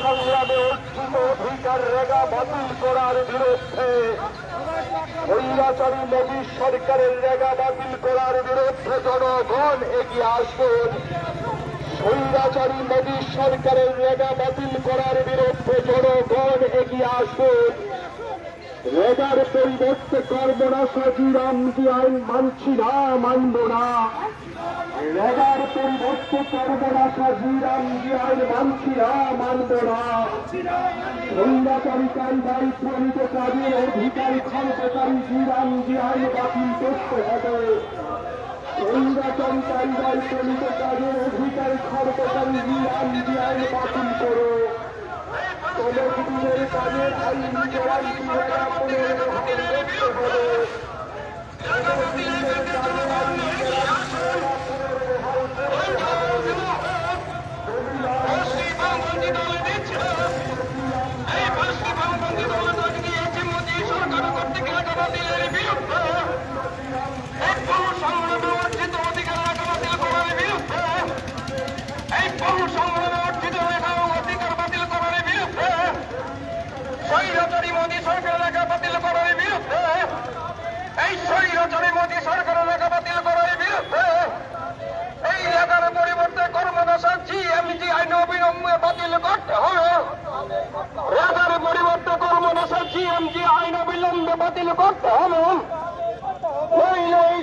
সংগ্রামে অর্জিত অধিকার রেগা বাতিল করার বিরুদ্ধে, স্বৈরাচারী মোদী সরকারের রেগা বাতিল করার বিরুদ্ধে জনগণ এগিয়ে আসুন। স্বৈরাচারী মোদী সরকারের রেগা বাতিল করার বিরুদ্ধে জনগণ এগিয়ে আসুন। রেগার পরিবর্তে কর্মনাশা রামজি আইন মানছি না, মানব না। রেগার পরিবর্তে কর্মনাশা রামজি আইন মানছি না, মানব না। স্বৈরাচারী কায়দায় প্রণীত কাজের অধিকার খর্বকারী রামজি আইন বাতিল করতে হবে। স্বৈরাচারী কায়দায় প্রণীত কাজের অধিকার খর্বকারী রামজি আইন বাতিল করো। তলবিদের কাজের আইন গ্যারান্টি রেগা পুনর্বহাল করতে হবে। তলবিদের কাজের আইন গ্যারান্টি রেগা পুনর্বহাল করতে হবে। স্বৈরাচারী মোদী সরকারের লেখা বাতিল করার বিরুদ্ধে, এই স্বৈরাচারী মোদী সরকারের লেখা বাতিল করার বিরুদ্ধে, এই লেখার পরিবর্তে কর্মদশা জিএমজি আইন অবিলম্বে বাতিল করতে হবে। লেখার পরিবর্তে কর্মদশা জিএমজি আইন অবিলম্বে বাতিল করতে হবে। নইলে এই